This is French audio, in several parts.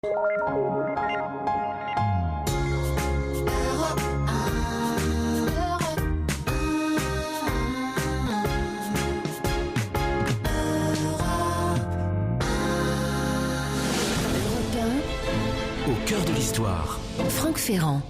Au cœur de l'histoire. Franck Ferrand.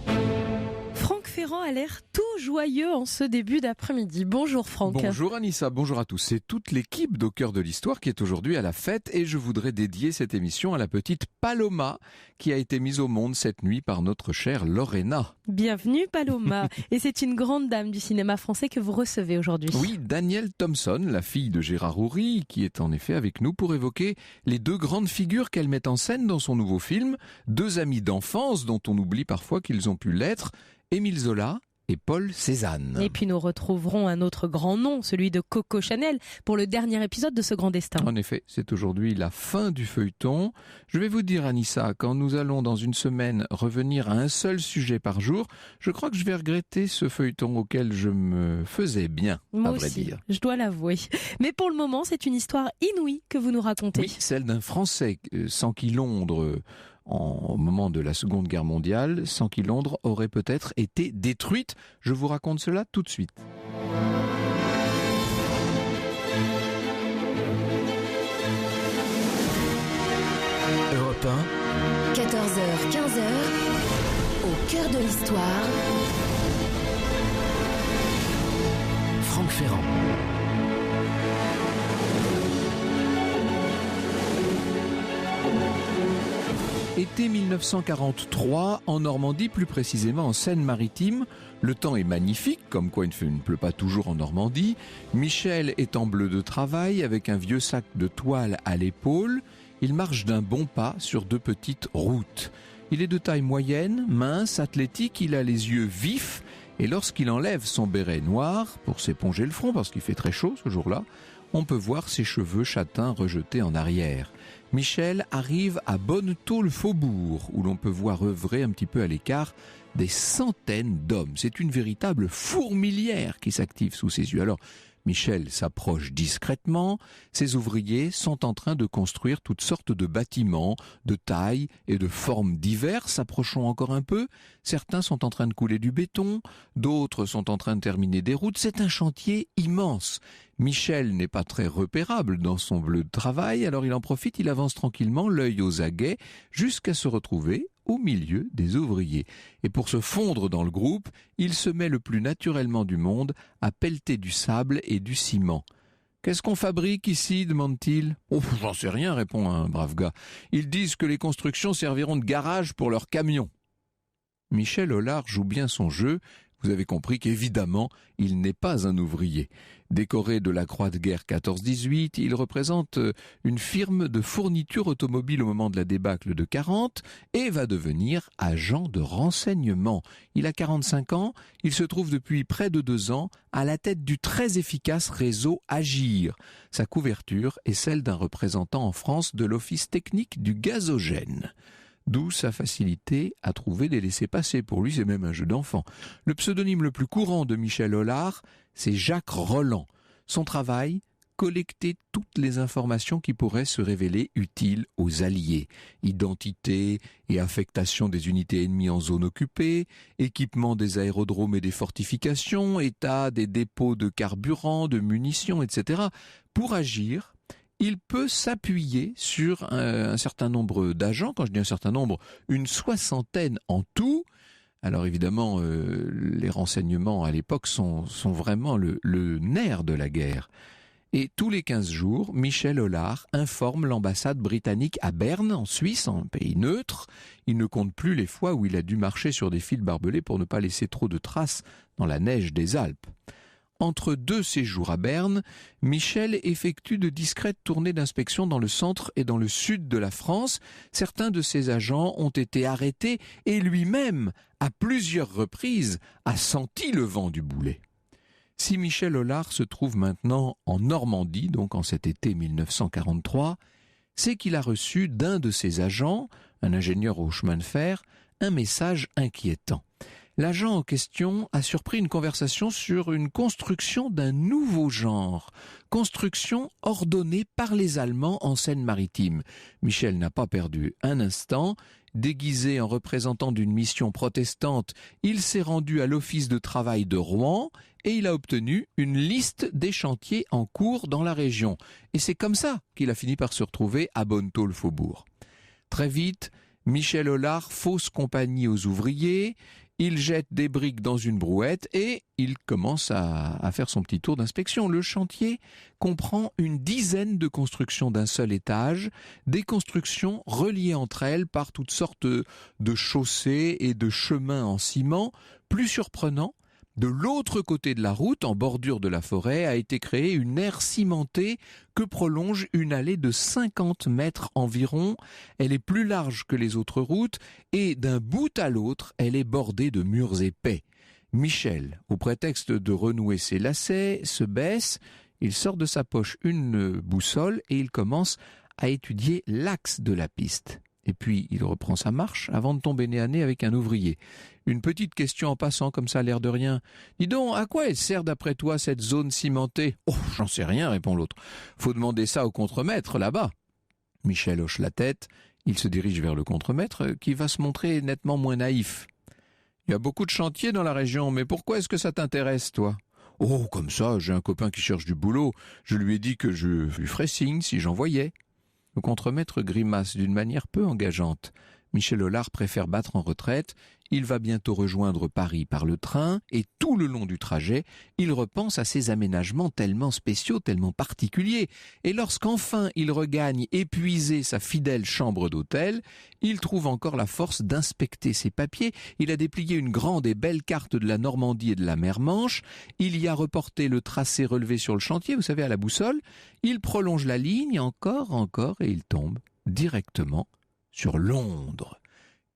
Franck Ferrand a l'air tout joyeux en ce début d'après-midi. Bonjour Franck. Bonjour Anissa, bonjour à tous. C'est toute l'équipe d'Au cœur de l'histoire qui est aujourd'hui à la fête et je voudrais dédier cette émission à la petite Paloma qui a été mise au monde cette nuit par notre chère Lorena. Bienvenue Paloma. Et c'est une grande dame du cinéma français que vous recevez aujourd'hui. Oui, Danielle Thompson, la fille de Gérard Houry, qui est en effet avec nous pour évoquer les deux grandes figures qu'elle met en scène dans son nouveau film, deux amis d'enfance dont on oublie parfois qu'ils ont pu l'être, Émile Zola et Paul Cézanne. Et puis nous retrouverons un autre grand nom, celui de Coco Chanel, pour le dernier épisode de Ce Grand Destin. En effet, c'est aujourd'hui la fin du feuilleton. Je vais vous dire, Anissa, quand nous allons dans une semaine revenir à un seul sujet par jour, je crois que je vais regretter ce feuilleton auquel je me faisais bien, Moi à vrai aussi, dire. je dois l'avouer. Mais pour le moment, c'est une histoire inouïe que vous nous racontez. Oui, celle d'un Français sans qui Londres... au moment de la Seconde Guerre mondiale, sans qui Londres aurait peut-être été détruite. Je vous raconte cela tout de suite. Europe 1. 14h, 15h, au cœur de l'histoire. Franck Ferrand. Été 1943, en Normandie, plus précisément en Seine-Maritime. Le temps est magnifique, comme quoi il ne pleut pas toujours en Normandie. Michel est en bleu de travail, avec un vieux sac de toile à l'épaule. Il marche d'un bon pas sur deux petites routes. Il est de taille moyenne, mince, athlétique, il a les yeux vifs. Et lorsqu'il enlève son béret noir, pour s'éponger le front, parce qu'il fait très chaud ce jour-là, on peut voir ses cheveux châtains rejetés en arrière. Michel arrive à Bonnetot-le-Faubourg, où l'on peut voir œuvrer un petit peu à l'écart des centaines d'hommes. C'est une véritable fourmilière qui s'active sous ses yeux. Alors, Michel s'approche discrètement. Ses ouvriers sont en train de construire toutes sortes de bâtiments, de tailles et de formes diverses. Approchons encore un peu. Certains sont en train de couler du béton, d'autres sont en train de terminer des routes. C'est un chantier immense. Michel n'est pas très repérable dans son bleu de travail, alors il en profite, il avance tranquillement, l'œil aux aguets, jusqu'à se retrouver au milieu des ouvriers. Et pour se fondre dans le groupe, il se met le plus naturellement du monde à pelleter du sable et du ciment. « Qu'est-ce qu'on fabrique ici ?» demande-t-il. « Oh, j'en sais rien » répond un brave gars. « Ils disent que les constructions serviront de garage pour leurs camions. » Michel Hollard joue bien son jeu. Vous avez compris qu'évidemment, il n'est pas un ouvrier. Décoré de la Croix de guerre 14-18, il représente une firme de fourniture automobile au moment de la débâcle de 40 et va devenir agent de renseignement. Il a 45 ans, il se trouve depuis près de 2 ans à la tête du très efficace réseau Agir. Sa couverture est celle d'un représentant en France de l'Office technique du gazogène. D'où sa facilité à trouver des laissez-passer. Pour lui, c'est même un jeu d'enfant. Le pseudonyme le plus courant de Michel Hollard, c'est Jacques Roland. Son travail, collecter toutes les informations qui pourraient se révéler utiles aux Alliés. Identité et affectation des unités ennemies en zone occupée, équipement des aérodromes et des fortifications, état des dépôts de carburant, de munitions, etc. Pour agir, il peut s'appuyer sur un certain nombre d'agents. Quand je dis un certain nombre, une soixantaine en tout. Alors évidemment, les renseignements à l'époque sont vraiment le nerf de la guerre. Et tous les 15 jours, Michel Hollard informe l'ambassade britannique à Berne, en Suisse, en pays neutre. Il ne compte plus les fois où il a dû marcher sur des fils barbelés pour ne pas laisser trop de traces dans la neige des Alpes. Entre 2 séjours à Berne, Michel effectue de discrètes tournées d'inspection dans le centre et dans le sud de la France. Certains de ses agents ont été arrêtés et lui-même, à plusieurs reprises, a senti le vent du boulet. Si Michel Hollard se trouve maintenant en Normandie, donc en cet été 1943, c'est qu'il a reçu d'un de ses agents, un ingénieur au chemin de fer, un message inquiétant. L'agent en question a surpris une conversation sur une construction d'un nouveau genre, construction ordonnée par les Allemands en Seine-Maritime. Michel n'a pas perdu un instant. Déguisé en représentant d'une mission protestante, il s'est rendu à l'office de travail de Rouen et il a obtenu une liste des chantiers en cours dans la région. Et c'est comme ça qu'il a fini par se retrouver à Bonnetot-le-Faubourg. Très vite, Michel Hollard fausse compagnie aux ouvriers, il jette des briques dans une brouette et il commence à faire son petit tour d'inspection. Le chantier comprend une dizaine de constructions d'un seul étage, des constructions reliées entre elles par toutes sortes de chaussées et de chemins en ciment. Plus surprenant, de l'autre côté de la route, en bordure de la forêt, a été créée une aire cimentée que prolonge une allée de 50 mètres environ. Elle est plus large que les autres routes et d'un bout à l'autre, elle est bordée de murs épais. Michel, au prétexte de renouer ses lacets, se baisse, il sort de sa poche une boussole et il commence à étudier l'axe de la piste. Et puis, il reprend sa marche avant de tomber nez à nez avec un ouvrier. Une petite question en passant, comme ça, l'air de rien. « Dis donc, à quoi elle sert d'après toi, cette zone cimentée ?»« Oh, j'en sais rien, répond l'autre. Faut demander ça au contremaître, là-bas. » Michel hoche la tête. Il se dirige vers le contremaître, qui va se montrer nettement moins naïf. « Il y a beaucoup de chantiers dans la région, mais pourquoi est-ce que ça t'intéresse, toi ?»« Oh, comme ça, j'ai un copain qui cherche du boulot. Je lui ai dit que je lui ferais signe si j'en voyais. » Le contremaître grimace d'une manière peu engageante. Michel Hollard préfère battre en retraite. Il va bientôt rejoindre Paris par le train et tout le long du trajet, il repense à ces aménagements tellement spéciaux, tellement particuliers. Et lorsqu'enfin il regagne épuisé sa fidèle chambre d'hôtel, il trouve encore la force d'inspecter ses papiers. Il a déplié une grande et belle carte de la Normandie et de la mer Manche. Il y a reporté le tracé relevé sur le chantier, vous savez, à la boussole. Il prolonge la ligne encore, et il tombe directement sur Londres.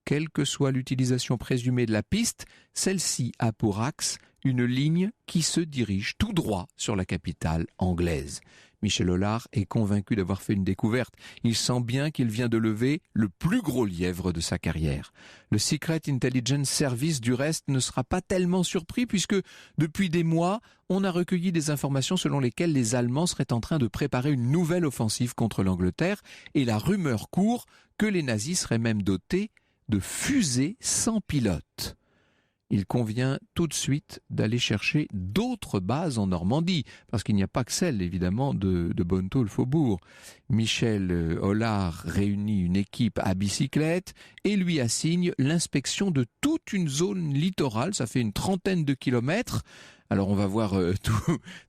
Quelle que soit l'utilisation présumée de la piste, celle-ci a pour axe une ligne qui se dirige tout droit sur la capitale anglaise. Michel Hollard est convaincu d'avoir fait une découverte. Il sent bien qu'il vient de lever le plus gros lièvre de sa carrière. Le Secret Intelligence Service, du reste, ne sera pas tellement surpris puisque, depuis des mois, on a recueilli des informations selon lesquelles les Allemands seraient en train de préparer une nouvelle offensive contre l'Angleterre et la rumeur court que les nazis seraient même dotés de fusées sans pilote. Il convient tout de suite d'aller chercher d'autres bases en Normandie, parce qu'il n'y a pas que celle, évidemment, de Bonnetot-le-Faubourg. Michel Hollard réunit une équipe à bicyclette et lui assigne l'inspection de toute une zone littorale, ça fait une 30aine de kilomètres. Alors on va voir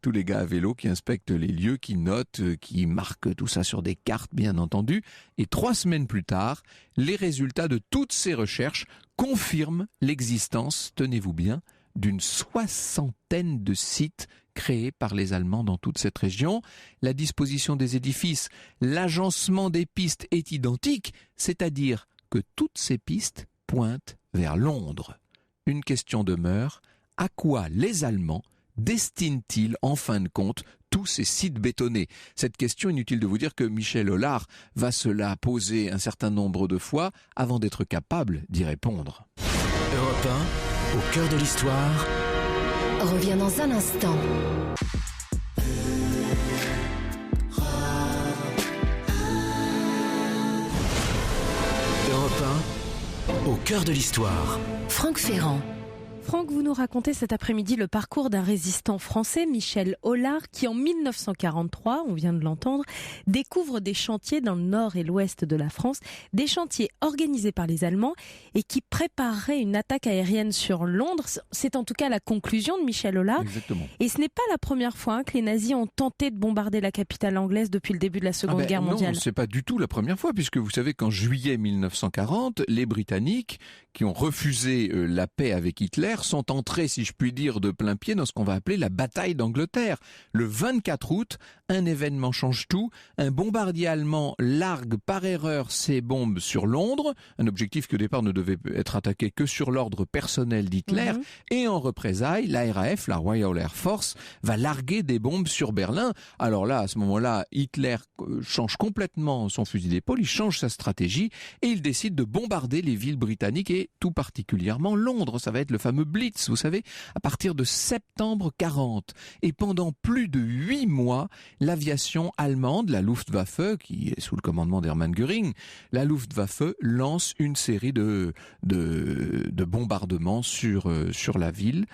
tous les gars à vélo qui inspectent les lieux, qui notent, qui marquent tout ça sur des cartes bien entendu. Et 3 semaines plus tard, les résultats de toutes ces recherches confirment l'existence, tenez-vous bien, d'une 60aine de sites créés par les Allemands dans toute cette région. La disposition des édifices, l'agencement des pistes est identique, c'est-à-dire que toutes ces pistes pointent vers Londres. Une question demeure. À quoi les Allemands destinent-ils en fin de compte tous ces sites bétonnés? Cette question, inutile de vous dire que Michel Hollard va se la poser un certain nombre de fois avant d'être capable d'y répondre. Europe 1, au cœur de l'histoire. Revient dans un instant. Europe 1, au cœur de l'histoire. Franck Ferrand. Franck, vous nous racontez cet après-midi le parcours d'un résistant français, Michel Hollard, qui en 1943, on vient de l'entendre, découvre des chantiers dans le nord et l'ouest de la France, des chantiers organisés par les Allemands et qui prépareraient une attaque aérienne sur Londres. C'est en tout cas la conclusion de Michel Hollard. Exactement. Et ce n'est pas la première fois que les nazis ont tenté de bombarder la capitale anglaise depuis le début de la Seconde Guerre mondiale. Non, c'est pas du tout la première fois, puisque vous savez qu'en juillet 1940, les Britanniques, qui ont refusé la paix avec Hitler, sont entrés, si je puis dire, de plein pied dans ce qu'on va appeler la bataille d'Angleterre. Le 24 août, un événement change tout. Un bombardier allemand largue par erreur ses bombes sur Londres, un objectif qui au départ ne devait être attaqué que sur l'ordre personnel d'Hitler. Et en représailles, la RAF, la Royal Air Force, va larguer des bombes sur Berlin. Alors là, à ce moment-là, Hitler change complètement son fusil d'épaule, il change sa stratégie et il décide de bombarder les villes britanniques et tout particulièrement Londres. Ça va être le fameux fameux Blitz, vous savez, à partir de septembre 40. Et pendant plus de 8 mois, l'aviation allemande, la Luftwaffe, qui est sous le commandement d'Hermann Göring, la Luftwaffe lance une série de bombardements sur la ville.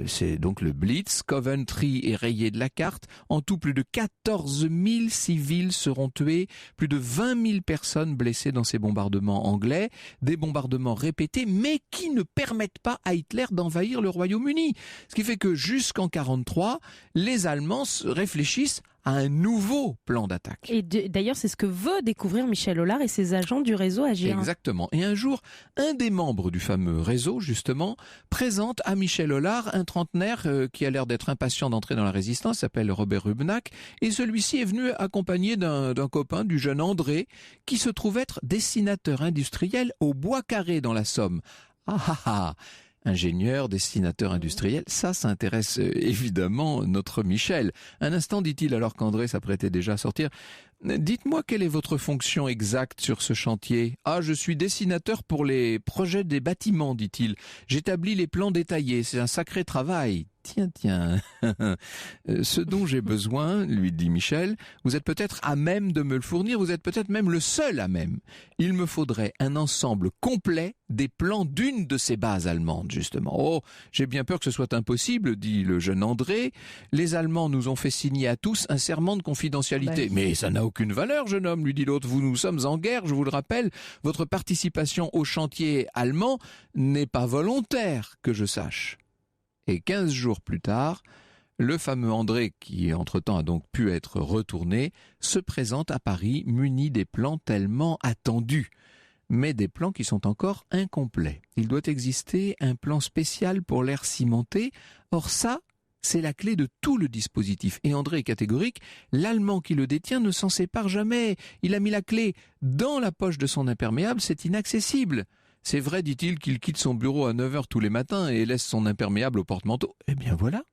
C'est donc le Blitz. Coventry est rayé de la carte. En tout, plus de 14 000 civils seront tués, plus de 20 000 personnes blessées dans ces bombardements anglais. Des bombardements répétés, mais qui ne permettent pas à Hitler d'envahir le Royaume-Uni. Ce qui fait que jusqu'en 1943, les Allemands réfléchissent à un nouveau plan d'attaque. Et d'ailleurs, c'est ce que veut découvrir Michel Hollard et ses agents du réseau AG1. Exactement. Et un jour, un des membres du fameux réseau, justement, présente à Michel Hollard un trentenaire qui a l'air d'être impatient d'entrer dans la résistance, s'appelle Robert Rubnack, et celui-ci est venu accompagné d'un copain, du jeune André, qui se trouve être dessinateur industriel au Bois-Carré dans la Somme. Ingénieur, dessinateur industriel, ça intéresse évidemment notre Michel. Un instant, dit-il alors qu'André s'apprêtait déjà à sortir. Dites-moi quelle est votre fonction exacte sur ce chantier ? Je suis dessinateur pour les projets des bâtiments, dit-il. J'établis les plans détaillés, c'est un sacré travail. Tiens. Ce dont j'ai besoin, lui dit Michel, vous êtes peut-être à même de me le fournir, vous êtes peut-être même le seul à même. Il me faudrait un ensemble complet des plans d'une de ces bases allemandes, justement. J'ai bien peur que ce soit impossible, dit le jeune André. Les Allemands nous ont fait signer à tous un serment de confidentialité. Mais ça n'a aucune valeur, jeune homme, lui dit l'autre. Nous sommes en guerre, je vous le rappelle. Votre participation au chantier allemand n'est pas volontaire, que je sache. Et 15 jours plus tard, le fameux André, qui entre-temps a donc pu être retourné, se présente à Paris muni des plans tellement attendus, mais des plans qui sont encore incomplets. Il doit exister un plan spécial pour l'air cimenté. Or ça, c'est la clé de tout le dispositif. Et André est catégorique, l'Allemand qui le détient ne s'en sépare jamais. Il a mis la clé dans la poche de son imperméable, c'est inaccessible. C'est vrai, dit-il, qu'il quitte son bureau à 9h tous les matins et laisse son imperméable au porte-manteau. Eh bien voilà,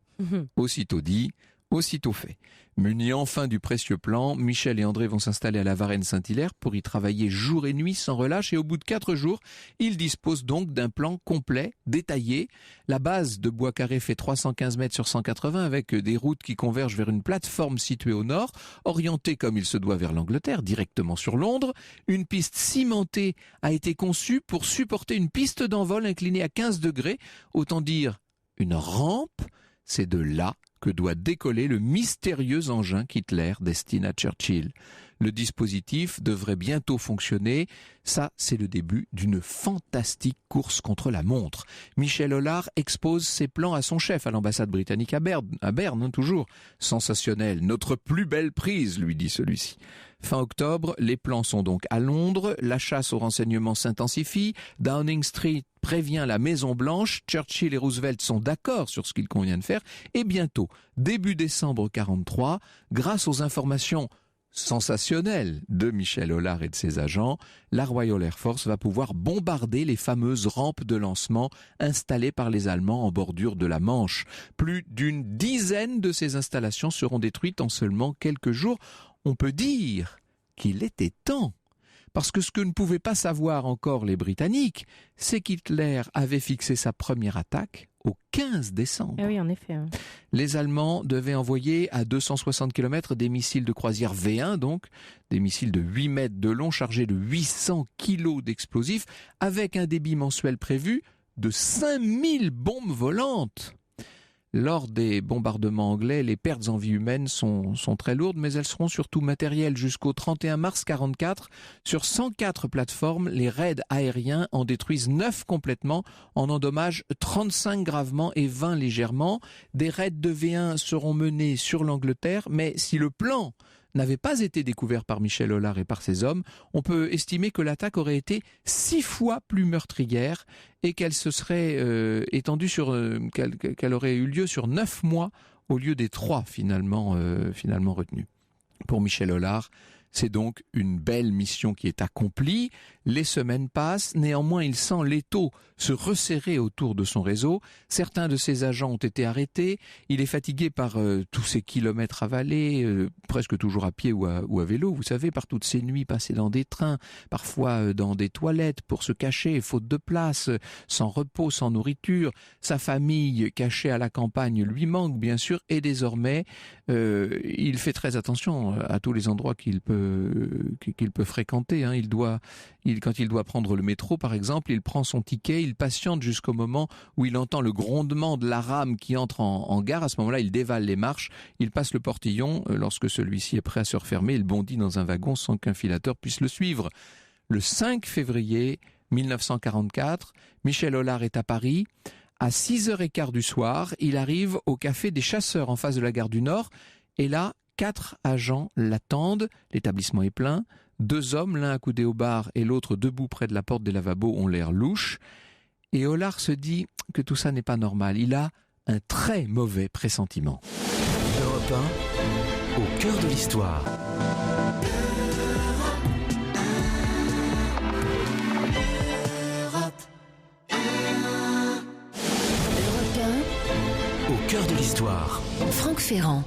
Aussitôt dit, aussitôt fait. Munis enfin du précieux plan, Michel et André vont s'installer à la Varennes-Saint-Hilaire pour y travailler jour et nuit sans relâche et au bout de 4 jours, ils disposent donc d'un plan complet, détaillé. La base de Bois-Carré fait 315 mètres sur 180 avec des routes qui convergent vers une plateforme située au nord, orientée comme il se doit vers l'Angleterre, directement sur Londres. Une piste cimentée a été conçue pour supporter une piste d'envol inclinée à 15 degrés, autant dire une rampe. C'est de là que doit décoller le mystérieux engin qu'Hitler destine à Churchill. Le dispositif devrait bientôt fonctionner. Ça, c'est le début d'une fantastique course contre la montre. Michel Hollard expose ses plans à son chef à l'ambassade britannique à Berne, toujours. Sensationnel, notre plus belle prise, lui dit celui-ci. Fin octobre, les plans sont donc à Londres, la chasse aux renseignements s'intensifie, Downing Street prévient la Maison Blanche, Churchill et Roosevelt sont d'accord sur ce qu'il convient de faire, et bientôt, début décembre 1943, grâce aux informations sensationnelles de Michel Hollard et de ses agents, la Royal Air Force va pouvoir bombarder les fameuses rampes de lancement installées par les Allemands en bordure de la Manche. Plus d'une dizaine de ces installations seront détruites en seulement quelques jours. On peut dire qu'il était temps. Parce que ce que ne pouvaient pas savoir encore les Britanniques, c'est qu'Hitler avait fixé sa première attaque au 15 décembre. Ah oui, en effet. Les Allemands devaient envoyer à 260 km des missiles de croisière V1, donc des missiles de 8 mètres de long chargés de 800 kg d'explosifs, avec un débit mensuel prévu de 5000 bombes volantes. Lors des bombardements anglais, les pertes en vie humaine sont très lourdes, mais elles seront surtout matérielles. Jusqu'au 31 mars 1944, sur 104 plateformes, les raids aériens en détruisent 9 complètement, en endommagent 35 gravement et 20 légèrement. Des raids de V1 seront menés sur l'Angleterre, mais si le plan n'avait pas été découvert par Michel Hollard et par ses hommes, on peut estimer que l'attaque aurait été 6 fois plus meurtrière et qu'elle se serait étendue qu'elle aurait eu lieu sur 9 mois au lieu des 3 finalement retenus. Pour Michel Hollard, C'est donc une belle mission qui est accomplie. Les semaines passent, néanmoins il sent l'étau se resserrer autour de son réseau. Certains de ses agents ont été arrêtés. Il est fatigué par tous ces kilomètres avalés, presque toujours à pied ou à vélo, vous savez, par toutes ces nuits passées dans des trains, parfois dans des toilettes pour se cacher, faute de place, sans repos, sans nourriture. Sa famille, cachée à la campagne, lui manque bien sûr, et désormais il fait très attention à tous les endroits qu'il peut fréquenter. Quand il doit prendre le métro, par exemple, il prend son ticket, il patiente jusqu'au moment où il entend le grondement de la rame qui entre en gare. À ce moment-là, il dévale les marches, il passe le portillon. Lorsque celui-ci est prêt à se refermer, il bondit dans un wagon sans qu'un filateur puisse le suivre. Le 5 février 1944, Michel Hollard est à Paris. À 6h15 du soir, il arrive au café des Chasseurs en face de la gare du Nord. Et là, 4 agents l'attendent. L'établissement est plein. 2 hommes, l'un accoudé au bar et l'autre debout près de la porte des lavabos, ont l'air louches. Et Hollard se dit que tout ça n'est pas normal. Il a un très mauvais pressentiment. Europe 1, au cœur de l'histoire. Europe 1, Au cœur de l'histoire. Franck Ferrand.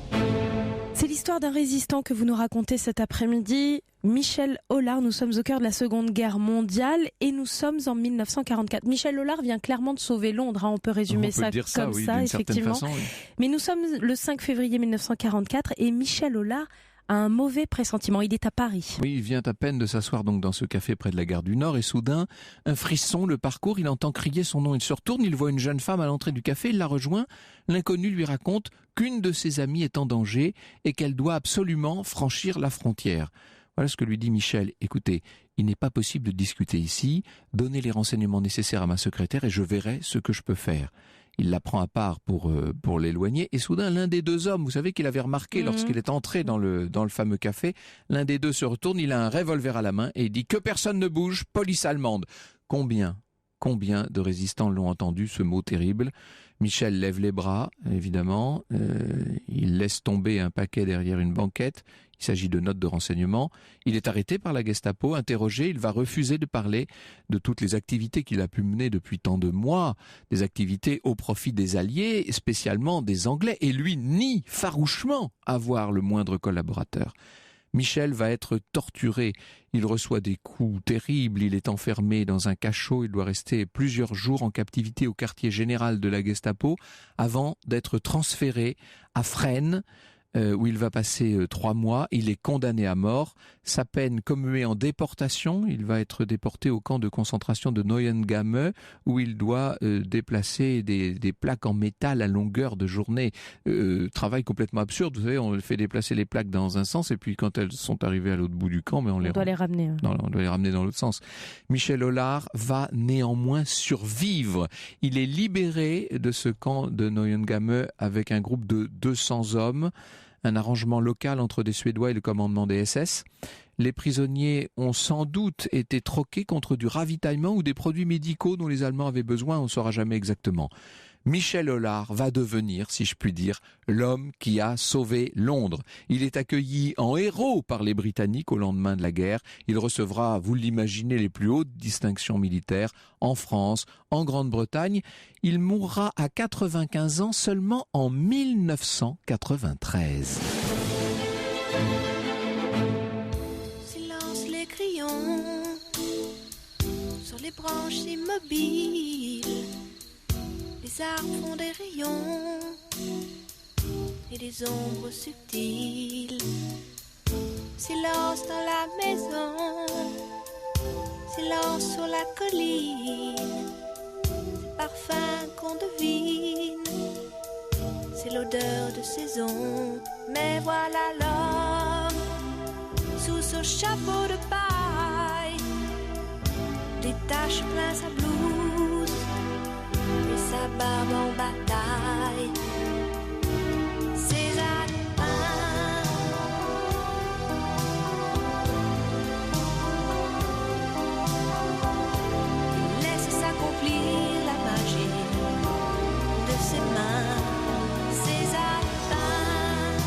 C'est l'histoire d'un résistant que vous nous racontez cet après-midi. Michel Hollard, nous sommes au cœur de la Seconde Guerre mondiale et nous sommes en 1944. Michel Hollard vient clairement de sauver Londres, on peut résumer ça comme ça, effectivement. Façon, oui. Mais nous sommes le 5 février 1944 et Michel Hollard a un mauvais pressentiment. Il est à Paris. Oui, il vient à peine de s'asseoir donc dans ce café près de la gare du Nord et soudain, un frisson le parcourt, il entend crier son nom, il se retourne, il voit une jeune femme à l'entrée du café, il la rejoint, l'inconnu lui raconte qu'une de ses amies est en danger et qu'elle doit absolument franchir la frontière. Voilà ce que lui dit Michel. Écoutez, il n'est pas possible de discuter ici, donnez les renseignements nécessaires à ma secrétaire et je verrai ce que je peux faire. Il la prend à part pour l'éloigner et soudain l'un des 2 hommes, vous savez qu'il avait remarqué lorsqu'il est entré dans le fameux café, l'un des 2 se retourne, il a un revolver à la main et il dit que personne ne bouge, police allemande. Combien de résistants l'ont entendu, ce mot terrible? Michel lève les bras, évidemment, il laisse tomber un paquet derrière une banquette, il s'agit de notes de renseignement, il est arrêté par la Gestapo, interrogé, il va refuser de parler de toutes les activités qu'il a pu mener depuis tant de mois, des activités au profit des Alliés, spécialement des Anglais, et lui nie farouchement avoir le moindre collaborateur. Michel va être torturé, il reçoit des coups terribles, il est enfermé dans un cachot, il doit rester plusieurs jours en captivité au quartier général de la Gestapo avant d'être transféré à Fresnes, où il va passer 3 mois. Il est condamné à mort. Sa peine commuée en déportation. Il va être déporté au camp de concentration de Neuengamme, où il doit déplacer des plaques en métal à longueur de journée. Travail complètement absurde. Vous savez, on fait déplacer les plaques dans un sens, et puis quand elles sont arrivées à l'autre bout du camp, mais on doit les ramener. Non, on doit les ramener dans l'autre sens. Michel Hollard va néanmoins survivre. Il est libéré de ce camp de Neuengamme avec un groupe de 200 hommes. Un arrangement local entre des Suédois et le commandement des SS. Les prisonniers ont sans doute été troqués contre du ravitaillement ou des produits médicaux dont les Allemands avaient besoin, on ne saura jamais exactement. Michel Hollard va devenir, si je puis dire, l'homme qui a sauvé Londres. Il est accueilli en héros par les Britanniques au lendemain de la guerre. Il recevra, vous l'imaginez, les plus hautes distinctions militaires en France, en Grande-Bretagne. Il mourra à 95 ans seulement en 1993. Silence les crayons sur les branches immobiles. Les arbres font des rayons et des ombres subtiles. Silence dans la maison, silence sur la colline. C'est parfum qu'on devine, c'est l'odeur de saison. Mais voilà l'homme sous ce chapeau de paille, détache plein sa blouse et sa barbe en bataille. Ses alpins laisse s'accomplir la magie de ses mains. Ses alpins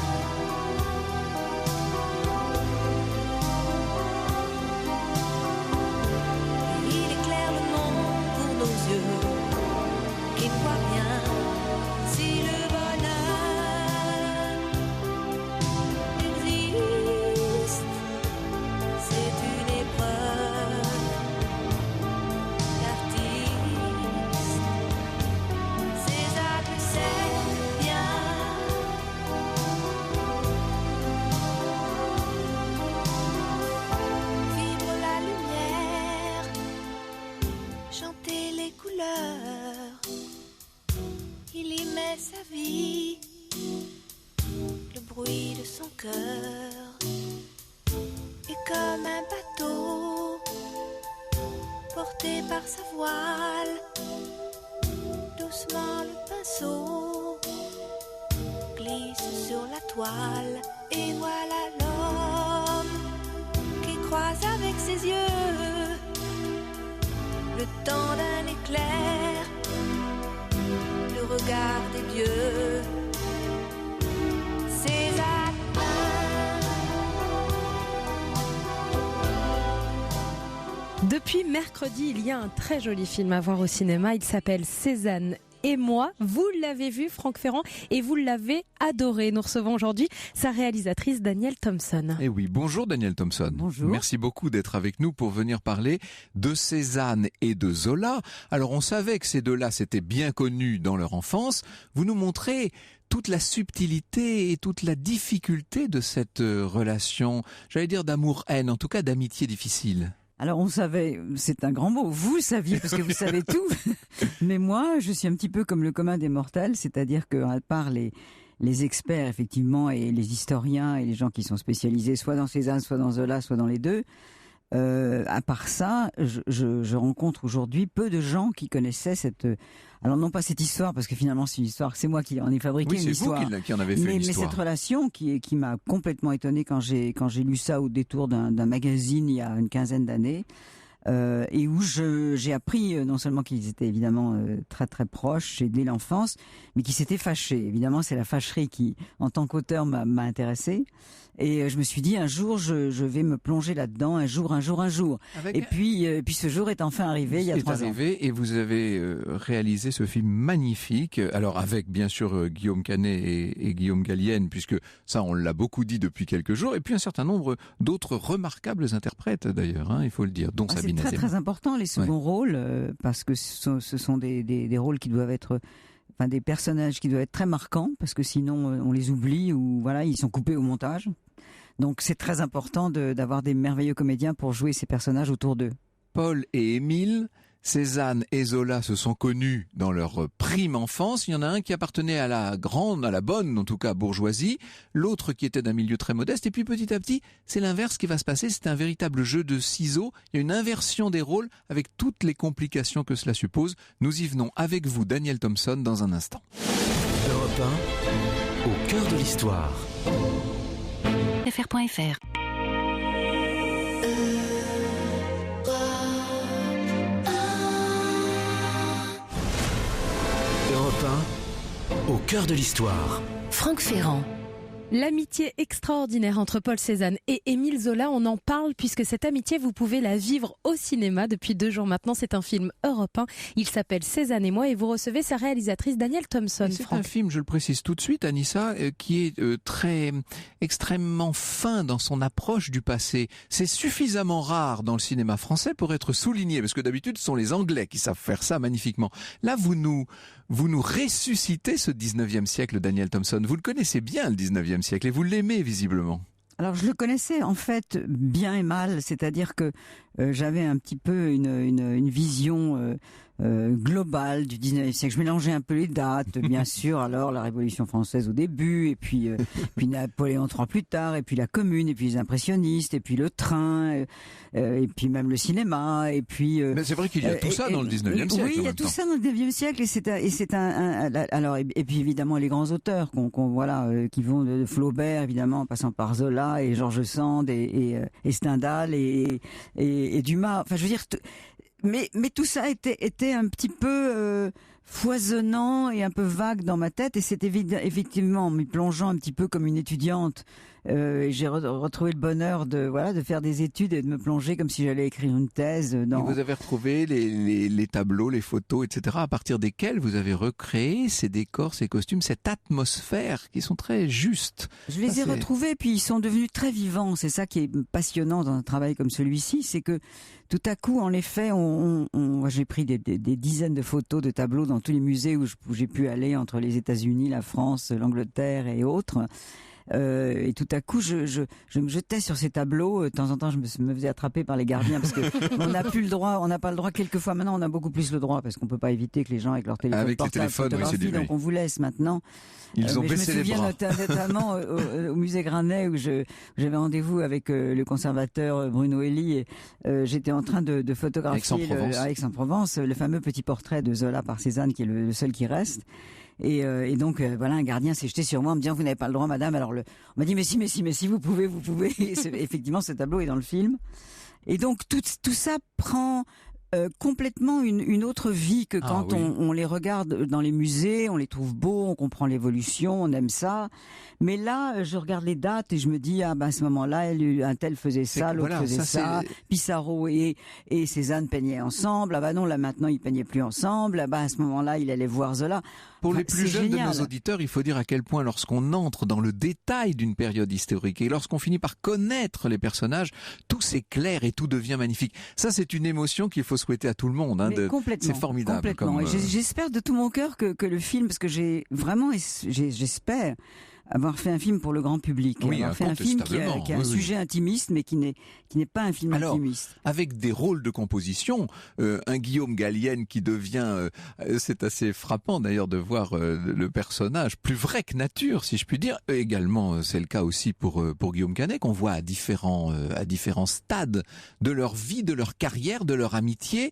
chanter les couleurs. Il y met sa vie, le bruit de son cœur. Et comme un bateau porté par sa voile, doucement le pinceau glisse sur la toile. Et voilà l'homme qui croise avec ses yeux le temps d'un éclair, le regard des dieux. Cézanne. Depuis mercredi, il y a un très joli film à voir au cinéma. Il s'appelle Cézanne et moi. Vous l'avez vu, Franck Ferrand, et vous l'avez adoré. Nous recevons aujourd'hui sa réalisatrice Danielle Thompson. Eh oui, bonjour Danielle Thompson. Bonjour. Merci beaucoup d'être avec nous pour venir parler de Cézanne et de Zola. Alors on savait que ces deux-là s'étaient bien connus dans leur enfance. Vous nous montrez toute la subtilité et toute la difficulté de cette relation, j'allais dire d'amour-haine, en tout cas d'amitié difficile. Alors on savait, c'est un grand mot, vous le saviez parce que vous savez tout, mais moi je suis un petit peu comme le commun des mortels, c'est-à-dire qu'à part les experts effectivement et les historiens et les gens qui sont spécialisés soit dans Cézanne, soit dans Zola, soit dans les deux, à part ça, je rencontre aujourd'hui peu de gens qui connaissaient cette... Alors non pas cette histoire, parce que finalement c'est une histoire, c'est moi qui en ai fabriqué une histoire. Oui, c'est vous qui en avez fait une histoire. Mais cette relation qui m'a complètement étonné quand j'ai lu ça au détour d'un magazine il y a une quinzaine d'années, et où j'ai appris non seulement qu'ils étaient évidemment très très proches et dès l'enfance, mais qu'ils s'étaient fâchés. Évidemment, c'est la fâcherie qui, en tant qu'auteur, m'a intéressé. Et je me suis dit, un jour, je vais me plonger là-dedans, un jour. Et puis ce jour est enfin arrivé, il y a 3 ans. Et vous avez réalisé ce film magnifique, alors avec bien sûr Guillaume Canet et Guillaume Gallienne, puisque ça on l'a beaucoup dit depuis quelques jours, et puis un certain nombre d'autres remarquables interprètes d'ailleurs, hein, il faut le dire, dont Sabine Azema. C'est très très important les seconds rôles, parce que ce sont des rôles qui doivent être... Enfin, des personnages qui doivent être très marquants, parce que sinon on les oublie ou voilà, ils sont coupés au montage. Donc c'est très important d'avoir des merveilleux comédiens pour jouer ces personnages autour d'eux. Paul et Émile, Cézanne et Zola se sont connus dans leur prime enfance. Il y en a un qui appartenait à la bonne, en tout cas, bourgeoisie. L'autre qui était d'un milieu très modeste. Et puis petit à petit, c'est l'inverse qui va se passer. C'est un véritable jeu de ciseaux. Il y a une inversion des rôles avec toutes les complications que cela suppose. Nous y venons avec vous, Danielle Thompson, dans un instant. Europe 1, au cœur de l'histoire. FR.fr. Europe 1, au cœur de l'histoire. Franck Ferrand. L'amitié extraordinaire entre Paul Cézanne et Émile Zola, on en parle puisque cette amitié, vous pouvez la vivre au cinéma depuis 2 jours maintenant. C'est un film Europe 1. Il s'appelle Cézanne et moi et vous recevez sa réalisatrice Danielle Thompson. C'est un film, je le précise tout de suite, Anissa, qui est extrêmement fin dans son approche du passé. C'est suffisamment rare dans le cinéma français pour être souligné, parce que d'habitude, ce sont les Anglais qui savent faire ça magnifiquement. Là, vous nous ressuscitez ce 19e siècle, Danielle Thompson. Vous le connaissez bien, le 19e siècle, et vous l'aimez visiblement. Alors je le connaissais en fait bien et mal, c'est-à-dire que j'avais un petit peu une vision globale du 19e siècle. Je mélangeais un peu les dates, bien sûr, alors la Révolution française au début, et puis Napoléon III plus tard, et puis la Commune, et puis les impressionnistes, et puis le train, et puis même le cinéma, et puis... Mais c'est vrai qu'il y a tout ça dans le 19e siècle. Oui, il y a tout ça dans le 19e siècle, alors, et puis évidemment les grands auteurs qui vont de Flaubert, évidemment, en passant par Zola, et George Sand, et Stendhal, et Dumas, enfin je veux dire... Mais tout ça était un petit peu foisonnant et un peu vague dans ma tête, et c'était effectivement en m'y plongeant un petit peu comme une étudiante. J'ai retrouvé le bonheur de faire des études et de me plonger comme si j'allais écrire une thèse. Et vous avez retrouvé les tableaux, les photos, etc., à partir desquels vous avez recréé ces décors, ces costumes, cette atmosphère qui sont très justes. Je les ai retrouvés, puis ils sont devenus très vivants. C'est ça qui est passionnant dans un travail comme celui-ci, c'est que tout à coup, en effet, j'ai pris des dizaines de photos de tableaux dans tous les musées où j'ai pu aller entre les États-Unis, la France, l'Angleterre et autres. Et tout à coup, je me jetais sur ces tableaux. De temps en temps, je me faisais attraper par les gardiens parce que on n'a plus le droit. On n'a pas le droit. Quelquefois, maintenant, on a beaucoup plus le droit parce qu'on peut pas éviter que les gens avec leur téléphone avec portable les téléphones, photographient. Donc, on vous laisse maintenant. Ils ont baissé les bras. Je me souviens notamment au musée Granet où j'avais rendez-vous avec le conservateur Bruno Elie et j'étais en train de photographier à Aix-en-Provence le fameux petit portrait de Zola par Cézanne qui est le seul qui reste. Et donc voilà, un gardien s'est jeté sur moi en me disant vous n'avez pas le droit madame. Alors on m'a dit mais si vous pouvez. Et effectivement ce tableau est dans le film. Et donc tout ça prend complètement une autre vie que quand on les regarde dans les musées, on les trouve beaux, on comprend l'évolution, on aime ça. Mais là, je regarde les dates et je me dis à ce moment-là, un tel faisait ça, l'autre faisait ça. Pissarro et Cézanne peignaient ensemble. Ah bah non, là maintenant ils peignaient plus ensemble. Ah bah à ce moment-là, il allait voir Zola. Pour les plus jeunes génial. de nos auditeurs, il faut dire à quel point lorsqu'on entre dans le détail d'une période historique et lorsqu'on finit par connaître les personnages, tout s'éclaire et tout devient magnifique. Ça, c'est une émotion qu'il faut souhaiter à tout le monde. C'est formidable. Complètement. Et j'espère de tout mon cœur que le film, parce que j'espère avoir fait un film pour le grand public, avoir fait un film qui a un sujet intimiste, mais qui n'est pas un film intimiste. Avec des rôles de composition, un Guillaume Gallienne qui devient, c'est assez frappant d'ailleurs de voir le personnage plus vrai que nature, si je puis dire. Également, c'est le cas aussi pour Guillaume Canet, qu'on voit à différents stades de leur vie, de leur carrière, de leur amitié.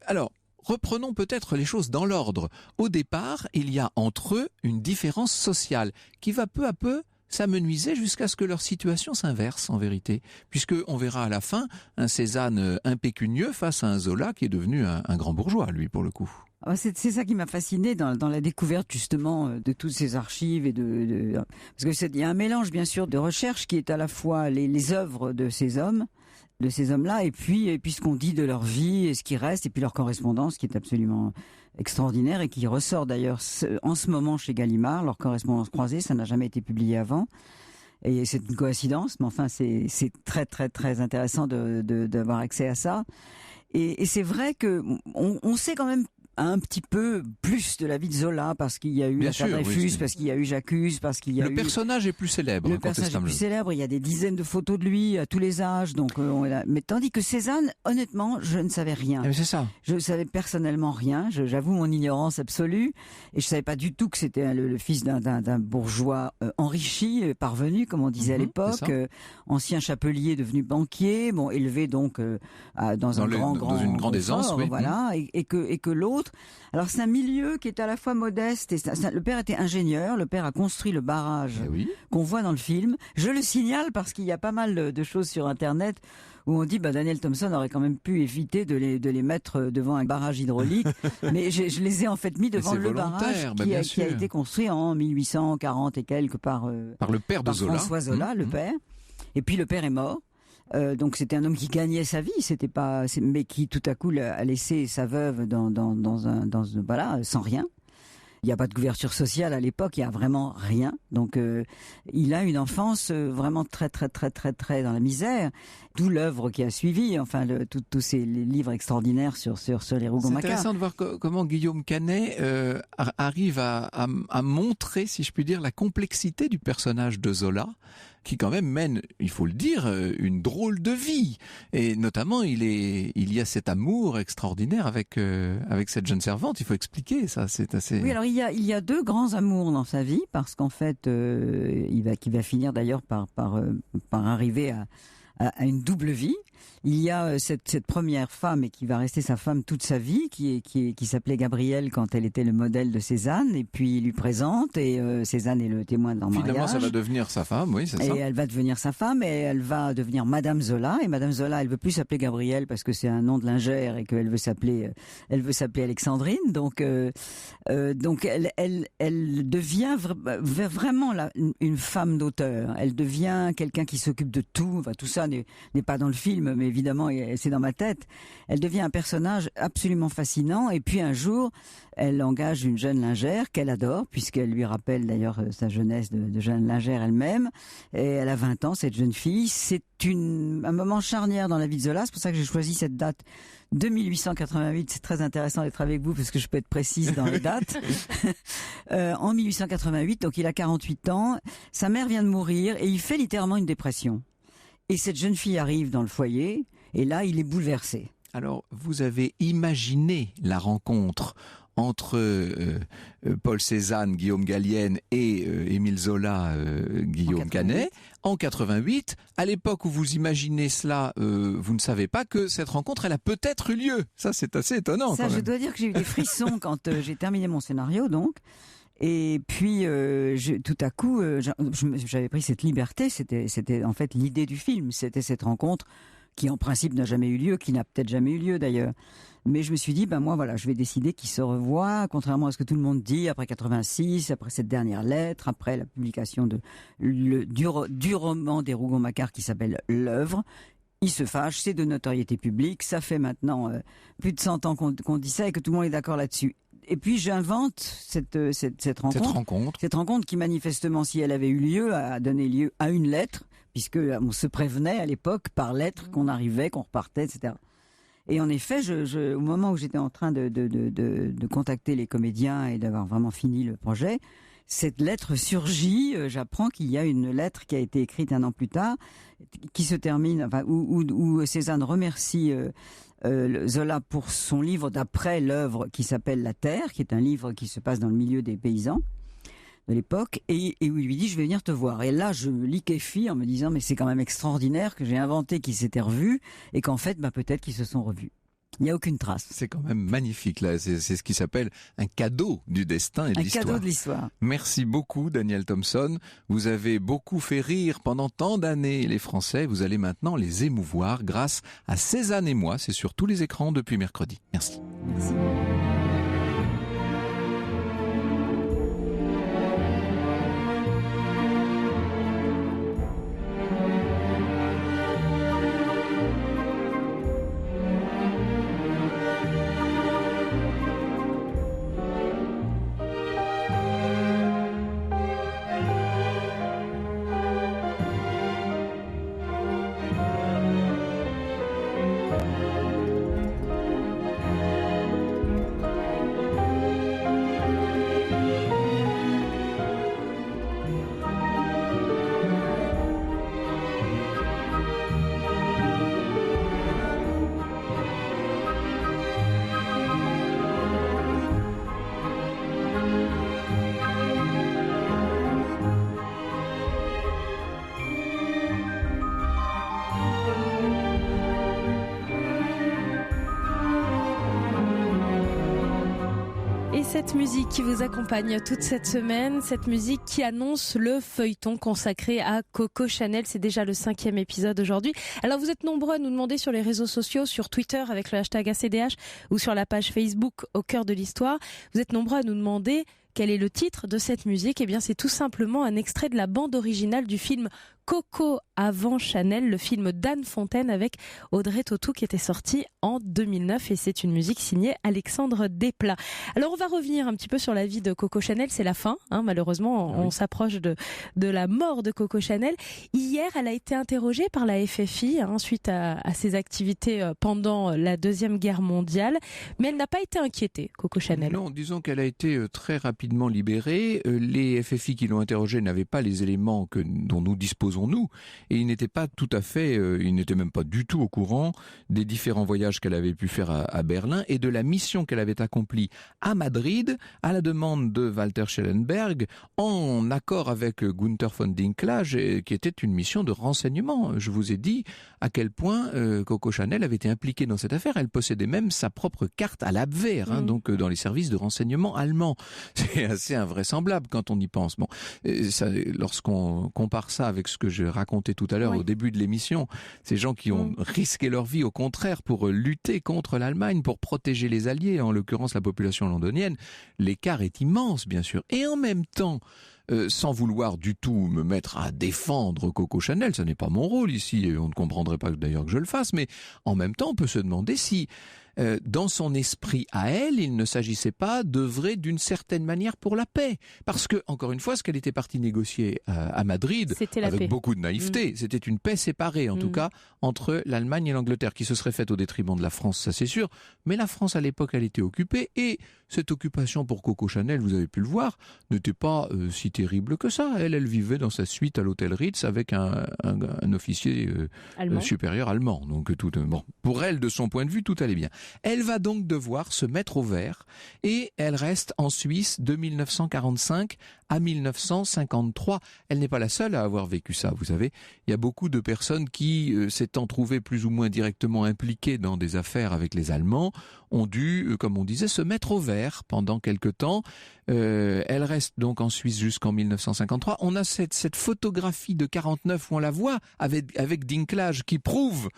Alors, reprenons peut-être les choses dans l'ordre. Au départ, il y a entre eux une différence sociale qui va peu à peu s'amenuiser jusqu'à ce que leur situation s'inverse en vérité. Puisqu'on verra à la fin un Cézanne impécunieux face à un Zola qui est devenu un grand bourgeois, lui, pour le coup. C'est ça qui m'a fasciné dans la découverte justement de toutes ces archives et parce que il y a un mélange bien sûr de recherche qui est à la fois les œuvres de ces hommes-là, et puis ce qu'on dit de leur vie et ce qui reste, et puis leur correspondance qui est absolument extraordinaire et qui ressort d'ailleurs en ce moment chez Gallimard, leur correspondance croisée, ça n'a jamais été publié avant. Et c'est une coïncidence, mais enfin c'est très très très intéressant d'avoir accès à ça. Et c'est vrai que on sait quand même un petit peu plus de la vie de Zola parce qu'il y a eu l'affaire Dreyfus, parce qu'il y a eu J'accuse, parce qu'il y a le personnage est plus célèbre. Le personnage est plus célèbre. Il y a des dizaines de photos de lui à tous les âges. Donc, mais tandis que Cézanne, honnêtement, je ne savais rien. Mais c'est ça. Je savais personnellement rien. J'avoue mon ignorance absolue. Et je savais pas du tout que c'était le fils d'un bourgeois enrichi, parvenu, comme on disait à l'époque, ancien chapelier devenu banquier, élevé donc dans une grande aisance, voilà, et que l'autre. Alors c'est un milieu qui est à la fois modeste et le père était ingénieur, le père a construit le barrage qu'on voit dans le film. Je le signale parce qu'il y a pas mal de choses sur internet où on dit Daniel Thompson aurait quand même pu éviter de les mettre devant un barrage hydraulique, mais je les ai en fait mis devant le barrage qui a été construit en 1840 et quelques par le père de Zola. François Zola, le père. Et puis le père est mort. Donc c'était un homme qui gagnait sa vie, mais qui tout à coup a laissé sa veuve sans rien. Il n'y a pas de couverture sociale à l'époque, il n'y a vraiment rien. Donc il a une enfance vraiment très très très très très dans la misère. D'où l'œuvre qui a suivi, enfin tous ces livres extraordinaires sur les Rougon-Macquart. C'est intéressant de voir comment Guillaume Canet arrive à montrer, si je puis dire, la complexité du personnage de Zola, qui quand même mène, il faut le dire, une drôle de vie. Et notamment, il y a cet amour extraordinaire avec cette jeune servante. Il faut expliquer ça, c'est assez... Oui, alors il y a deux grands amours dans sa vie, parce qu'en fait, il va finir d'ailleurs par arriver à une double vie. Il y a cette première femme, et qui va rester sa femme toute sa vie, qui s'appelait Gabrielle quand elle était le modèle de Cézanne, et puis il lui présente, et Cézanne est le témoin de leur mariage. Finalement, ça va devenir sa femme, oui, c'est ça. Et elle va devenir sa femme, et elle va devenir Madame Zola, et Madame Zola, elle veut plus s'appeler Gabrielle parce que c'est un nom de lingère et qu'elle veut s'appeler Alexandrine. Donc elle devient vraiment une femme d'auteur. Elle devient quelqu'un qui s'occupe de tout. Enfin, tout ça n'est pas dans le film, film, mais évidemment, c'est dans ma tête. Elle devient un personnage absolument fascinant. Et puis un jour, elle engage une jeune lingère qu'elle adore, puisqu'elle lui rappelle d'ailleurs sa jeunesse de jeune lingère elle-même. Et elle a 20 ans, cette jeune fille. C'est un moment charnière dans la vie de Zola. C'est pour ça que j'ai choisi cette date de 1888. C'est très intéressant d'être avec vous parce que je peux être précise dans les dates. En 1888, donc il a 48 ans. Sa mère vient de mourir et il fait littéralement une dépression. Et cette jeune fille arrive dans le foyer et là, il est bouleversé. Alors, vous avez imaginé la rencontre entre Paul Cézanne, Guillaume Gallienne et Émile Zola, Guillaume Canet, en 88. À l'époque où vous imaginez cela, vous ne savez pas que cette rencontre, elle a peut-être eu lieu. Ça, c'est assez étonnant. Ça, quand même. Je dois dire que j'ai eu des frissons quand j'ai terminé mon scénario, donc. Et puis, tout à coup, j'avais pris cette liberté. C'était en fait l'idée du film. C'était cette rencontre qui, en principe, n'a jamais eu lieu, qui n'a peut-être jamais eu lieu d'ailleurs. Mais je me suis dit, moi, voilà, je vais décider qu'ils se revoient, contrairement à ce que tout le monde dit, après 86, après cette dernière lettre, après la publication du roman des Rougon-Macquart qui s'appelle L'œuvre. Ils se fâchent, c'est de notoriété publique, ça fait maintenant plus de 100 ans qu'on dit ça et que tout le monde est d'accord là-dessus. Et puis j'invente cette rencontre. Cette rencontre qui manifestement, si elle avait eu lieu, a donné lieu à une lettre, puisque on se prévenait à l'époque par lettre qu'on arrivait, qu'on repartait, etc. Et en effet, au moment où j'étais en train de contacter les comédiens et d'avoir vraiment fini le projet, cette lettre surgit. J'apprends qu'il y a une lettre qui a été écrite un an plus tard, qui se termine, où Cézanne remercie Zola pour son livre d'après l'œuvre qui s'appelle La Terre, qui est un livre qui se passe dans le milieu des paysans de l'époque, et où il lui dit « je vais venir te voir ». Et là, je me liquéfie en me disant « mais c'est quand même extraordinaire que j'ai inventé qu'ils s'étaient revus et qu'en fait, peut-être qu'ils se sont revus ». Il n'y a aucune trace. C'est quand même magnifique, là. C'est ce qui s'appelle un cadeau du destin et de l'histoire. Un cadeau de l'histoire. Merci beaucoup, Daniel Thompson. Vous avez beaucoup fait rire pendant tant d'années les Français. Vous allez maintenant les émouvoir grâce à Cézanne et moi. C'est sur tous les écrans depuis mercredi. Merci. Merci. Cette musique qui vous accompagne toute cette semaine, cette musique qui annonce le feuilleton consacré à Coco Chanel. C'est déjà le 5e épisode aujourd'hui. Alors vous êtes nombreux à nous demander sur les réseaux sociaux, sur Twitter avec le hashtag ACDH ou sur la page Facebook Au cœur de l'histoire. Vous êtes nombreux à nous demander quel est le titre de cette musique. Eh bien c'est tout simplement un extrait de la bande originale du film Coco avant Chanel, le film d'Anne Fontaine avec Audrey Tautou qui était sorti en 2009 et c'est une musique signée Alexandre Desplat. Alors on va revenir un petit peu sur la vie de Coco Chanel, c'est la fin, malheureusement on s'approche de la mort de Coco Chanel. Hier elle a été interrogée par la FFI suite à ses activités pendant la Deuxième Guerre mondiale, mais elle n'a pas été inquiétée, Coco Chanel. Non, disons qu'elle a été très rapidement libérée. Les FFI qui l'ont interrogée n'avaient pas les éléments dont nous disposons nous, et il n'était pas tout à fait, il n'était même pas du tout au courant des différents voyages qu'elle avait pu faire à Berlin et de la mission qu'elle avait accomplie à Madrid à la demande de Walter Schellenberg en accord avec Gunther von Dinklage qui était une mission de renseignement. Je vous ai dit à quel point Coco Chanel avait été impliquée dans cette affaire. Elle possédait même sa propre carte à l'Abwehr, donc dans les services de renseignement allemands. C'est assez invraisemblable quand on y pense. Bon, lorsqu'on compare ça avec ce que je racontais tout à l'heure au début de l'émission, ces gens qui ont risqué leur vie au contraire pour lutter contre l'Allemagne, pour protéger les Alliés, en l'occurrence la population londonienne, l'écart est immense bien sûr. Et en même temps, sans vouloir du tout me mettre à défendre Coco Chanel, ça n'est pas mon rôle ici, et on ne comprendrait pas d'ailleurs que je le fasse, mais en même temps, on peut se demander si dans son esprit à elle, il ne s'agissait pas d'œuvrer d'une certaine manière pour la paix. Parce que, encore une fois, ce qu'elle était partie négocier à Madrid, avec beaucoup de naïveté, c'était une paix séparée, en tout cas, entre l'Allemagne et l'Angleterre, qui se serait faite au détriment de la France, ça c'est sûr. Mais la France, à l'époque, elle était occupée, et cette occupation pour Coco Chanel, vous avez pu le voir, n'était pas si terrible que ça. Elle vivait dans sa suite à l'hôtel Ritz avec un officier supérieur allemand. Donc, bon, pour elle, de son point de vue, tout allait bien. Elle va donc devoir se mettre au vert et elle reste en Suisse de 1945 à 1953. Elle n'est pas la seule à avoir vécu ça, vous savez. Il y a beaucoup de personnes qui, s'étant trouvées plus ou moins directement impliquées dans des affaires avec les Allemands, ont dû, comme on disait, se mettre au vert pendant quelque temps. Elle reste donc en Suisse jusqu'en 1953. On a cette photographie de 49 où on la voit avec Dinklage qui prouve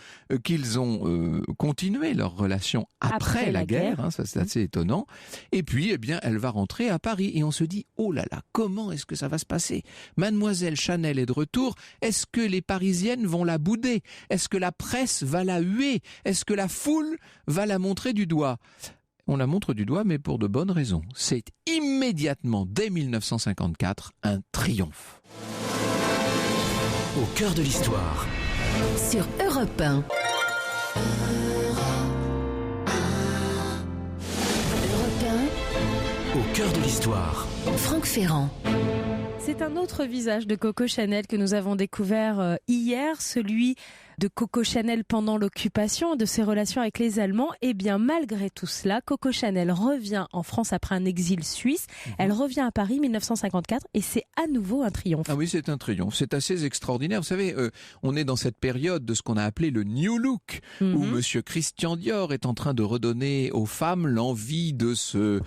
qu'ils ont continué leur relation après la guerre. Hein, ça c'est assez étonnant. Et puis, eh bien, elle va rentrer à Paris et on se dit, oh là là, comment est-ce que ça va se passer ? Mademoiselle Chanel est de retour. Est-ce que les Parisiennes vont la bouder ? Est-ce que la presse va la huer ? Est-ce que la foule va la montrer du doigt ? On la montre du doigt, mais pour de bonnes raisons. C'est immédiatement, dès 1954, un triomphe. Au cœur de l'histoire. Sur Europe 1. Au cœur de l'histoire. Franck Ferrand. C'est un autre visage de Coco Chanel que nous avons découvert hier, celui de Coco Chanel pendant l'occupation, de ses relations avec les Allemands. Et bien malgré tout cela, Coco Chanel revient en France après un exil suisse. Elle revient à Paris 1954 et c'est à nouveau un triomphe. Ah oui, c'est un triomphe. C'est assez extraordinaire. Vous savez, on est dans cette période de ce qu'on a appelé le New Look, où Monsieur Christian Dior est en train de redonner aux femmes l'envie de se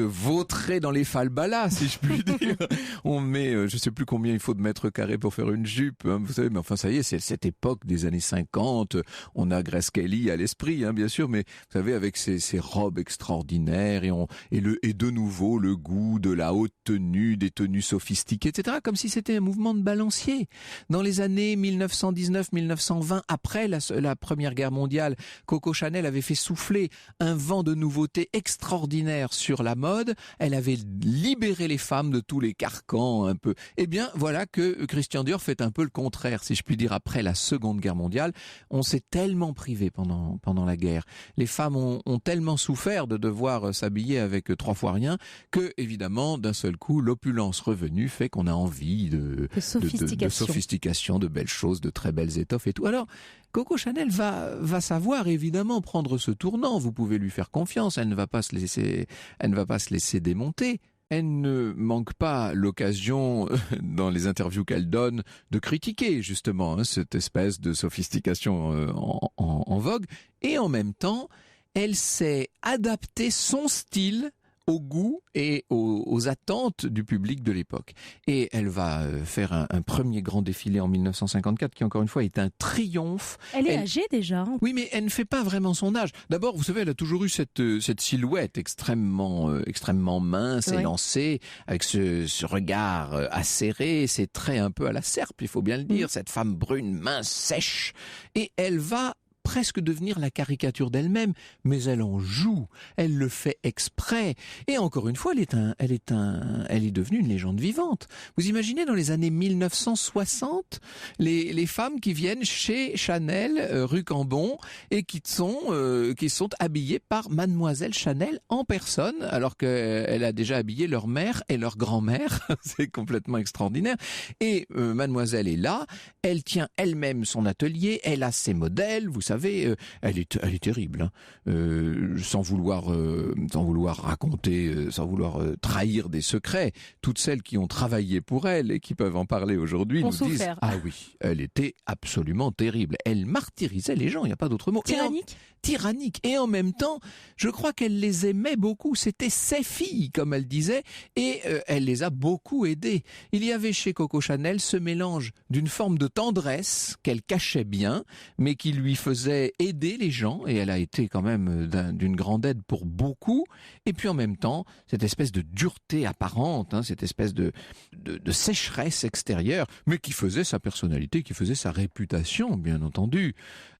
vautrer dans les falbalas, si je puis dire. On met, je sais plus combien il faut de mètres carrés pour faire une jupe, hein, vous savez, mais enfin ça y est, c'est cette époque des années 50, on a Grace Kelly à l'esprit, hein, bien sûr, mais vous savez, avec ces robes extraordinaires et de nouveau le goût de la haute tenue, des tenues sophistiquées, etc., comme si c'était un mouvement de balancier. Dans les années 1919-1920, après la Première Guerre mondiale, Coco Chanel avait fait souffler un vent de nouveautés extraordinaires sur la mode. Elle avait libéré les femmes de tous les carcans un peu. Eh bien, voilà que Christian Dior fait un peu le contraire, si je puis dire, après la Seconde Guerre mondiale. On s'est tellement privé pendant la guerre. Les femmes ont tellement souffert de devoir s'habiller avec 3 fois rien que, évidemment, d'un seul coup, l'opulence revenue fait qu'on a envie de sophistication, de belles choses, de très belles étoffes et tout. Alors, Coco Chanel va savoir évidemment prendre ce tournant. Vous pouvez lui faire confiance. Elle ne va pas se laisser démonter. Elle ne manque pas l'occasion, dans les interviews qu'elle donne, de critiquer justement cette espèce de sophistication en vogue. Et en même temps, elle sait adapter son style au goût et aux attentes du public de l'époque. Et elle va faire un premier grand défilé en 1954 qui, encore une fois, est un triomphe. Elle est âgée déjà. Oui, mais elle ne fait pas vraiment son âge. D'abord, vous savez, elle a toujours eu cette silhouette extrêmement mince, élancée, avec ce regard acéré, ses traits un peu à la serpe, il faut bien le dire, cette femme brune, mince, sèche. Et elle va presque devenir la caricature d'elle-même, mais elle en joue, elle le fait exprès. Et encore une fois, elle est devenue une légende vivante. Vous imaginez dans les années 1960, les femmes qui viennent chez Chanel, rue Cambon, et qui sont habillées par Mademoiselle Chanel en personne, alors qu'elle a déjà habillé leur mère et leur grand-mère. C'est complètement extraordinaire. Et Mademoiselle est là, elle tient elle-même son atelier, elle a ses modèles, vous savez, elle est terrible, hein. Sans vouloir raconter, sans vouloir trahir des secrets. Toutes celles qui ont travaillé pour elle et qui peuvent en parler aujourd'hui nous disent « Ah oui, elle était absolument terrible. Elle martyrisait les gens, il n'y a pas d'autre mot. » Tyrannique. Et en même temps, je crois qu'elle les aimait beaucoup. C'était ses filles, comme elle disait, et elle les a beaucoup aidées. Il y avait chez Coco Chanel ce mélange d'une forme de tendresse qu'elle cachait bien, mais qui lui faisait voulait aider les gens, et elle a été quand même d'une grande aide pour beaucoup. Et puis en même temps, cette espèce de dureté apparente, cette espèce de sécheresse extérieure, mais qui faisait sa personnalité, qui faisait sa réputation, bien entendu.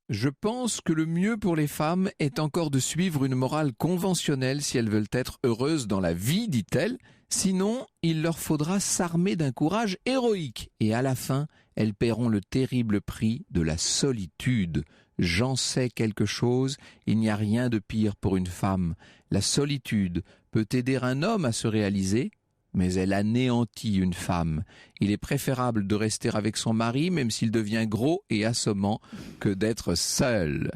Je pense que le mieux pour les femmes est encore de suivre une morale conventionnelle si elles veulent être heureuses dans la vie, dit-elle. Sinon, il leur faudra s'armer d'un courage héroïque. Et à la fin, elles paieront le terrible prix de la solitude. J'en sais quelque chose, il n'y a rien de pire pour une femme. La solitude peut aider un homme à se réaliser, mais elle anéantit une femme. Il est préférable de rester avec son mari, même s'il devient gros et assommant, que d'être seul.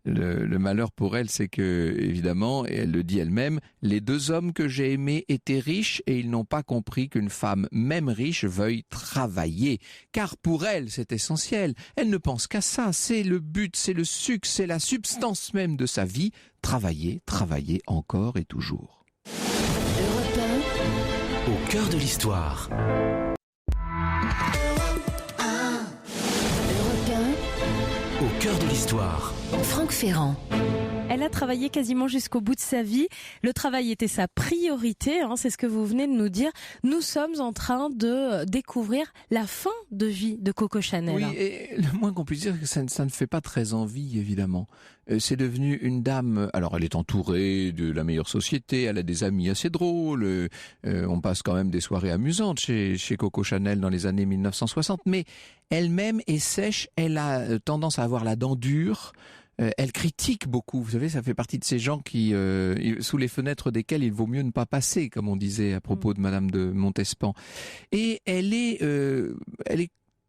Le malheur pour elle, c'est que, évidemment, et elle le dit elle-même, les 2 hommes que j'ai aimés étaient riches et ils n'ont pas compris qu'une femme, même riche, veuille travailler. Car pour elle, c'est essentiel. Elle ne pense qu'à ça. C'est le but, c'est le sucre, c'est la substance même de sa vie. Travailler, travailler encore et toujours. Au cœur de l'histoire. Au cœur de l'histoire. Franck Ferrand. Elle a travaillé quasiment jusqu'au bout de sa vie. Le travail était sa priorité, c'est ce que vous venez de nous dire. Nous sommes en train de découvrir la fin de vie de Coco Chanel. Oui, et le moins qu'on puisse dire, c'est que ça ne fait pas très envie, évidemment. C'est devenu une dame, alors elle est entourée de la meilleure société, elle a des amis assez drôles, on passe quand même des soirées amusantes chez Coco Chanel dans les années 1960, mais elle-même est sèche, elle a tendance à avoir la dent dure. Elle critique beaucoup, vous savez, ça fait partie de ces gens qui, sous les fenêtres desquels il vaut mieux ne pas passer, comme on disait à propos de Madame de Montespan. Et elle est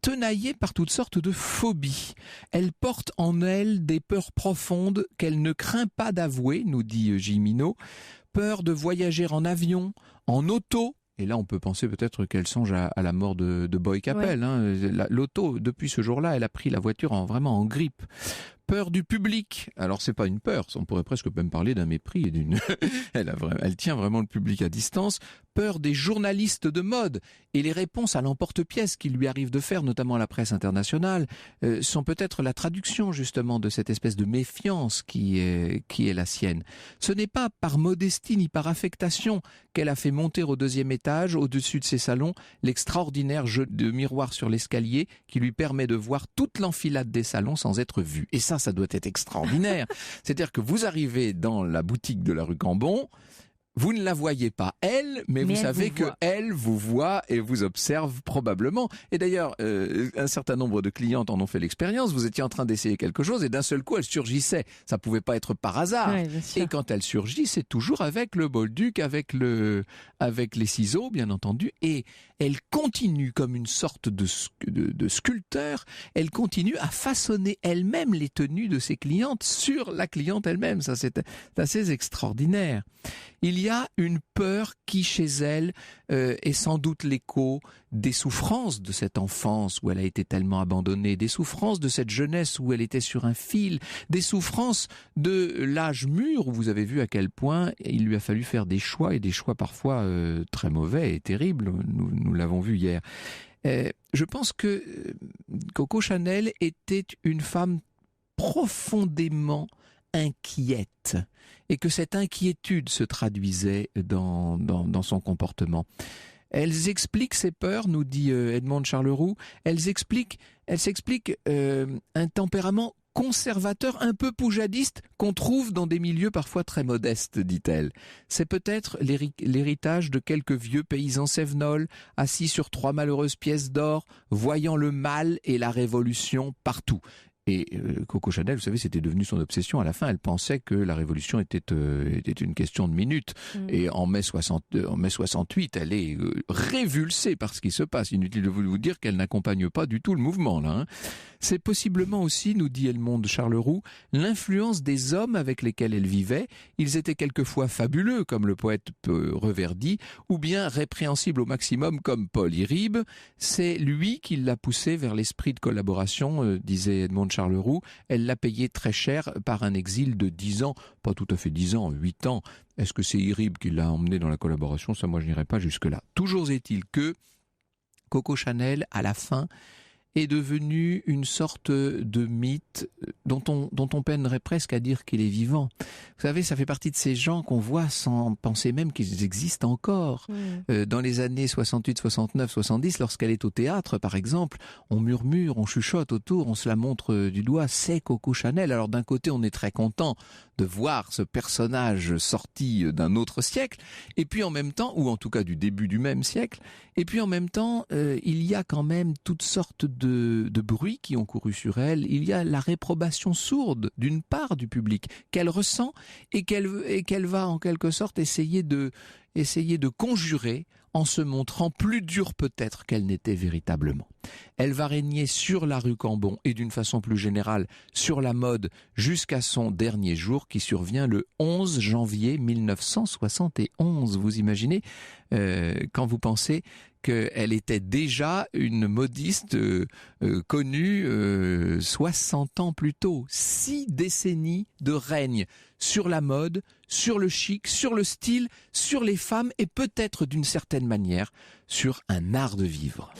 tenaillée par toutes sortes de phobies. Elle porte en elle des peurs profondes qu'elle ne craint pas d'avouer, nous dit Gimino. Peur de voyager en avion, en auto. Et là, on peut penser peut-être qu'elle songe à la mort de Boy Capel. Ouais. L'auto, depuis ce jour-là, elle a pris la voiture vraiment en grippe. Peur du public. Alors, c'est pas une peur, on pourrait presque même parler d'un mépris. Elle tient vraiment le public à distance. Peur des journalistes de mode. Et les réponses à l'emporte-pièce qu'il lui arrive de faire, notamment à la presse internationale, sont peut-être la traduction justement de cette espèce de méfiance qui est la sienne. Ce n'est pas par modestie ni par affectation qu'elle a fait monter au 2e étage, au-dessus de ses salons, l'extraordinaire jeu de miroir sur l'escalier qui lui permet de voir toute l'enfilade des salons sans être vue. Et ça doit être extraordinaire. C'est-à-dire que vous arrivez dans la boutique de la rue Cambon, vous ne la voyez pas, elle, mais vous savez qu'elle vous voit et vous observe probablement. Et d'ailleurs, un certain nombre de clientes en ont fait l'expérience. Vous étiez en train d'essayer quelque chose et d'un seul coup, elle surgissait. Ça pouvait pas être par hasard. Oui, et quand elle surgit, c'est toujours avec le bolduc, avec les ciseaux, bien entendu. Et elle continue comme une sorte de sculpteur. Elle continue à façonner elle-même les tenues de ses clientes sur la cliente elle-même. Ça, c'est assez extraordinaire. Il y a une peur qui, chez elle, est sans doute l'écho des souffrances de cette enfance où elle a été tellement abandonnée, des souffrances de cette jeunesse où elle était sur un fil, des souffrances de l'âge mûr où vous avez vu à quel point il lui a fallu faire des choix, et des choix parfois très mauvais et terribles, nous l'avons vu hier. Je pense que Coco Chanel était une femme profondément inquiète, et que cette inquiétude se traduisait dans son comportement. Elles expliquent ces peurs, nous dit Edmond Charleroux, elles s'expliquent un tempérament conservateur, un peu poujadiste, qu'on trouve dans des milieux parfois très modestes, dit-elle. C'est peut-être l'héritage de quelques vieux paysans cévenols, assis sur 3 malheureuses pièces d'or, voyant le mal et la révolution partout. Et Coco Chanel, vous savez, c'était devenu son obsession. À la fin, elle pensait que la révolution était une question de minutes. Et en mai 68, elle est révulsée par ce qui se passe. Inutile de vous dire qu'elle n'accompagne pas du tout le mouvement, là. C'est possiblement aussi, nous dit Edmond Charleroux, l'influence des hommes avec lesquels elle vivait. Ils étaient quelquefois fabuleux, comme le poète Reverdy, ou bien répréhensibles au maximum, comme Paul Iribe. C'est lui qui l'a poussée vers l'esprit de collaboration, disait Edmond Charleroux. Elle l'a payé très cher par un exil de 10 ans, pas tout à fait 10 ans, 8 ans. Est-ce que c'est Iribe qui l'a emmené dans la collaboration? Ça, moi, je n'irai pas jusque-là. Toujours est-il que Coco Chanel, à la fin, est devenu une sorte de mythe dont on peinerait presque à dire qu'il est vivant. Vous savez, ça fait partie de ces gens qu'on voit sans penser même qu'ils existent encore. Dans les années 68, 69, 70, lorsqu'elle est au théâtre, par exemple, on murmure, on chuchote autour, on se la montre du doigt, c'est Coco Chanel. Alors d'un côté, on est très content de voir ce personnage sorti d'un autre siècle, et puis en même temps, ou en tout cas du début du même siècle, et puis en même temps, il y a quand même toutes sortes de bruits qui ont couru sur elle. Il y a la réprobation sourde d'une part du public qu'elle ressent et qu'elle va en quelque sorte essayer de conjurer en se montrant plus dure peut-être qu'elle n'était véritablement. Elle va régner sur la rue Cambon et d'une façon plus générale sur la mode jusqu'à son dernier jour qui survient le 11 janvier 1971. Vous imaginez quand vous pensez qu'elle était déjà une modiste connue 60 ans plus tôt. 6 décennies de règne sur la mode, sur le chic, sur le style, sur les femmes et peut-être d'une certaine manière sur un art de vivre.